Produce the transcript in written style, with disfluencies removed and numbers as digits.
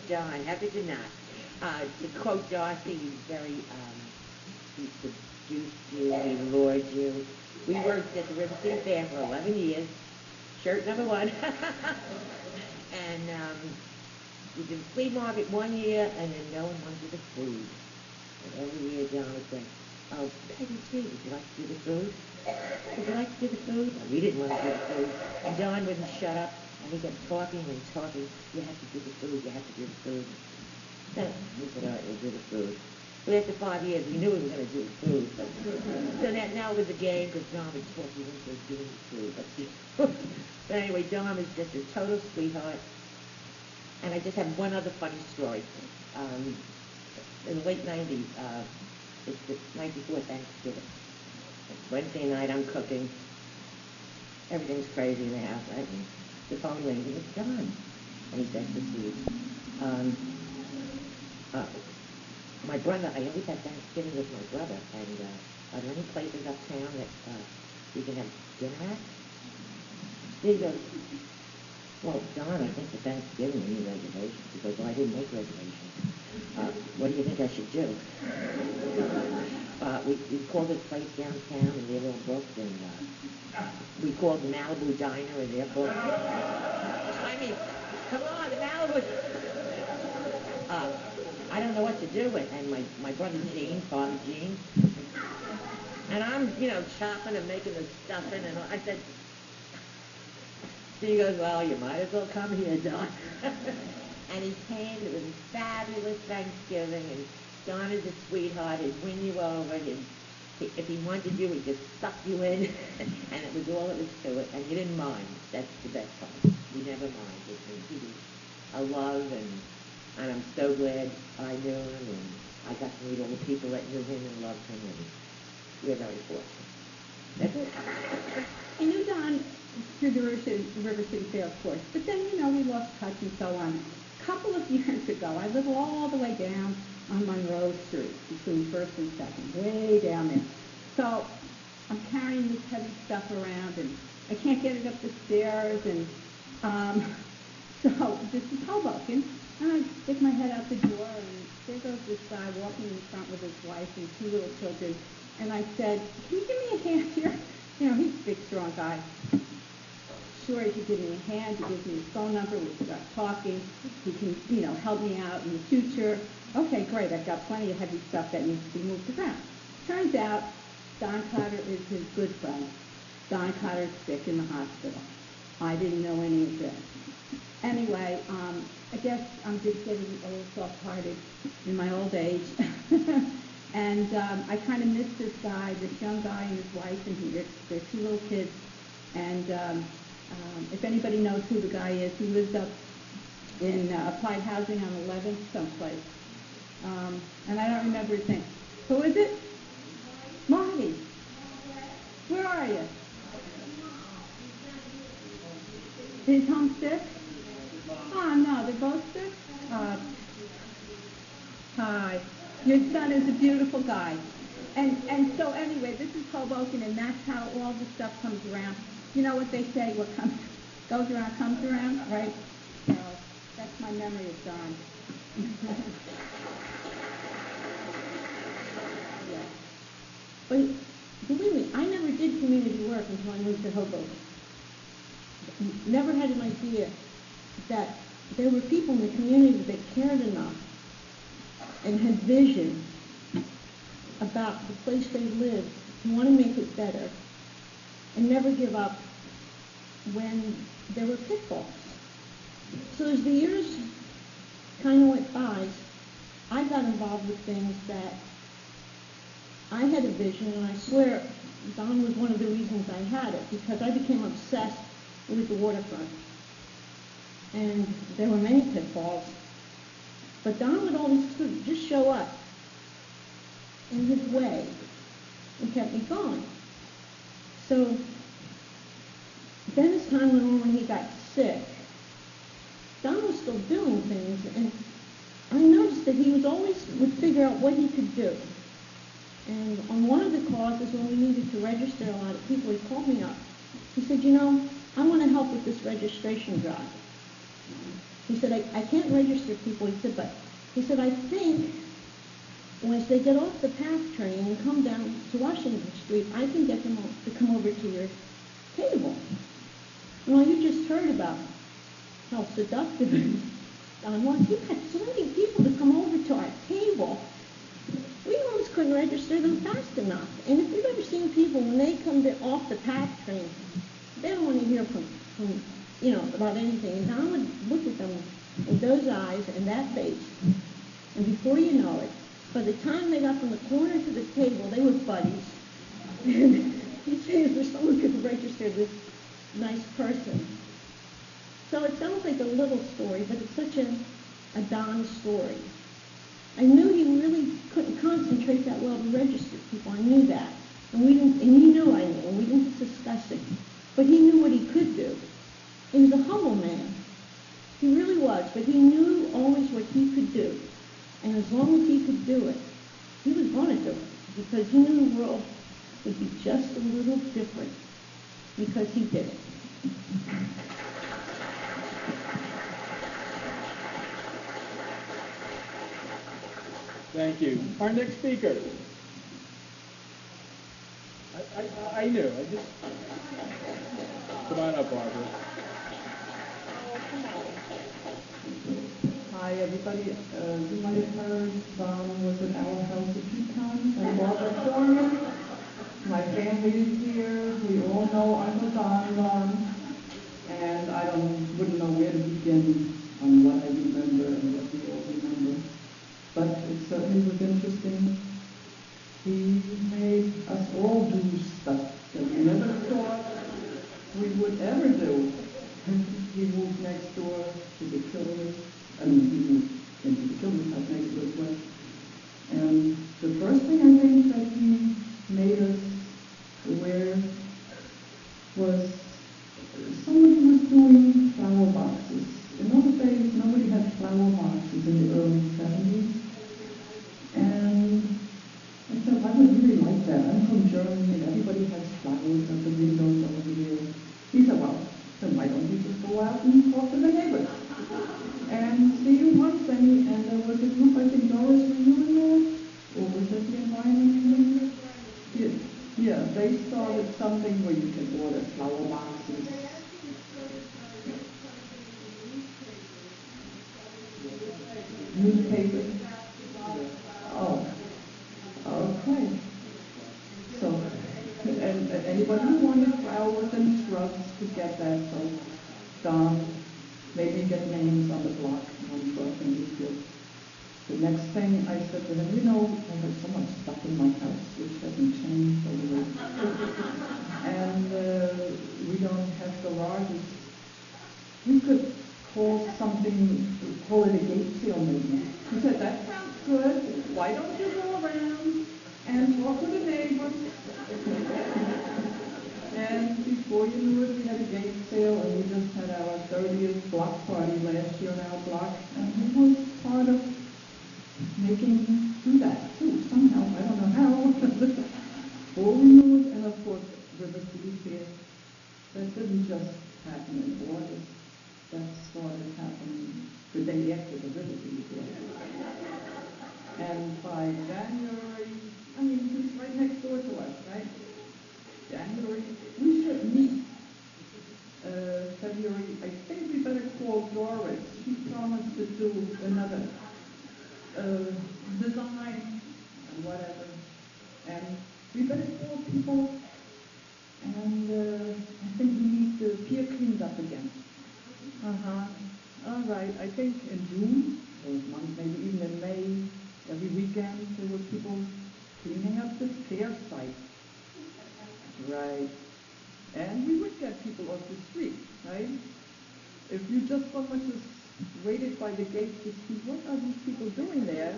Don, how could you not? To quote Darcy, he's very, he seduced you, he lured you. We worked at the River City Fair for 11 years, shirt number one. And we did the flea market 1 year, and then no one wanted the food. And every year John would say, oh, Peggy G, would you like to do the food? Would you like to do the food? No, we didn't want to do the food. And John wouldn't shut up, and he kept talking and talking. You have to do the food, you have to do the food. So we said, all right, we'll do the food. But after 5 years, we knew we were going to do the food. So that now was a game, because John would talk you into doing the food. But anyway, John was just a total sweetheart. And I just have one other funny story. In the late 90s, it's the night before Thanksgiving. It's Wednesday night, I'm cooking. Everything's crazy in the house, right? And the phone rings, and it's John. And he says to Steve, my brother, I always have Thanksgiving with my brother, and are there any places uptown that we can have dinner at? Steve goes, well, Don, I think for Thanksgiving we need reservations. He goes, well, I didn't make reservations. What do you think I should do? We called this place downtown and they're all booked, and we called the Malibu Diner and they're booked. I mean, come on, the Malibu. I don't know what to do with, and my brother Gene, Father Gene, and I'm, chopping and making the stuffing, and I said, he goes, well, you might as well come here, Don. And he came. It was a fabulous Thanksgiving, and Don is a sweetheart. He'd win you over. If he wanted you, he'd just suck you in, and it was all it was to it. And you didn't mind. That's the best part. You never minded. And he was a love, and I'm so glad I knew him, and I got to meet all the people that knew him and loved him, and we're very fortunate. That's it. I knew Don through the River City Fair, of course, but then, we lost touch and so on. A couple of years ago, I live all the way down on Monroe Street, between 1st and 2nd, way down there. So I'm carrying this heavy stuff around, and I can't get it up the stairs, and so this is Hoboken, and I stick my head out the door, and there goes this guy walking in front with his wife and 2 little children, and I said, can you give me a hand here? He's a big, strong guy. Sure, he could give me a hand, he gives me his phone number, we start talking, he can, help me out in the future. Okay, great, I've got plenty of heavy stuff that needs to be moved around. Turns out, Don Cotter is his good friend. Don Cotter's sick in the hospital. I didn't know any of this. Anyway, I guess I'm just getting a little soft-hearted in my old age. And I kind of miss this guy, this young guy and his wife, and their 2 little kids. And if anybody knows who the guy is, he lives up in Applied Housing on 11th someplace. And I don't remember his name. Who is it? Marty. Where are you? Is home sick? Oh, no, they're both sick? Hi. Your son is a beautiful guy. And so anyway, this is Hoboken, and that's how all the stuff comes around. You know what they say, what goes around comes around, right? So that's my memory of Don. Yeah. But believe me, I never did community work until I moved to Hoboken. Never had an idea that there were people in the community that cared enough and had vision about the place they lived to want to make it better and never give up when there were pitfalls. So as the years kind of went by, I got involved with things that I had a vision, and I swear Don was one of the reasons I had it, because I became obsessed with the waterfront. And there were many pitfalls, but Don would always just show up in his way and kept me going. So then as time went on, when he got sick, Don was still doing things, and I noticed that he was always would figure out what he could do. And on one of the causes, when we needed to register a lot of people, he called me up. He said, I want to help with this registration drive. He said, I can't register people. He said, but he said, I think once they get off the PATH train and come down to Washington Street, I can get them to come over to your table. Well, you just heard about how seductive it is. Well, he had so many people to come over to our table. We almost couldn't register them fast enough. And if you've ever seen people, when they come off the PATH train, they don't want to hear from about anything. And Don would look at them with those eyes and that face. And before you know it, by the time they got from the corner to the table, they were buddies. And he said, if someone could register this nice person. So it sounds like a little story, but it's such a Don story. I knew he really couldn't concentrate that well to register people. I knew that. And we didn't, and he knew I knew, and we didn't discuss it. But he knew what he could do. He was a humble man. He really was, but he knew always what he could do. And as long as he could do it, he was going to do it, because he knew the world would be just a little different, because he did it. Thank you. Our next speaker. I knew. I just... Come on up, Barbara. Hi, everybody. You might have heard Don was at our house a few times, and Barbara Korman. My family is here. We all know I'm a Don, and I wouldn't know where to begin on what I remember and what we all remember. But it certainly was interesting. He made us all do stuff that we never thought we would ever do. He moved next door to the Killers. He moved into the Killers house next door as well. And the first thing I think that he made us aware was somebody was doing flower boxes. In those days, nobody had flower boxes in the early 70s. And I said, I would really like that. I'm from Germany, and everybody has flowers at the windows over here. He said, well, then why don't you just go out and talk to the neighbors? And see you once, and there was a group, I think, Doris, were you in there? Or was that the environment committee? Yeah, they started something where you can order flower boxes. Newspaper. Oh, okay. So, and anybody who wanted flowers and shrubs could get that. So, Don made me get names on the block on truck, and it was good. The next thing I said to him, I have so much stuff in my house which hasn't changed over the years. And we don't have garages. We could call it a gate sale maybe. He said, that sounds good. Why don't you go around and talk to the neighbors? And before you knew it, we had a gate sale, and we just had our 30th block party last year on our block. And he was part of making do that too, somehow. I don't know how. Before we knew it, and of course, River City Fair. That didn't just happen in August. That started happening the day after the River City Fair. And by January, he's right next door to us, right? January, we should meet. February, I think we better call Doris. She promised to do another design and whatever. And we better call people. And I think we need the pier cleaned up again. All right. I think in June, or maybe even in May, every weekend there were people cleaning up the fair site. Right. And we would get people off the street, right? If you just so much as waited by the gate to see what are these people doing there,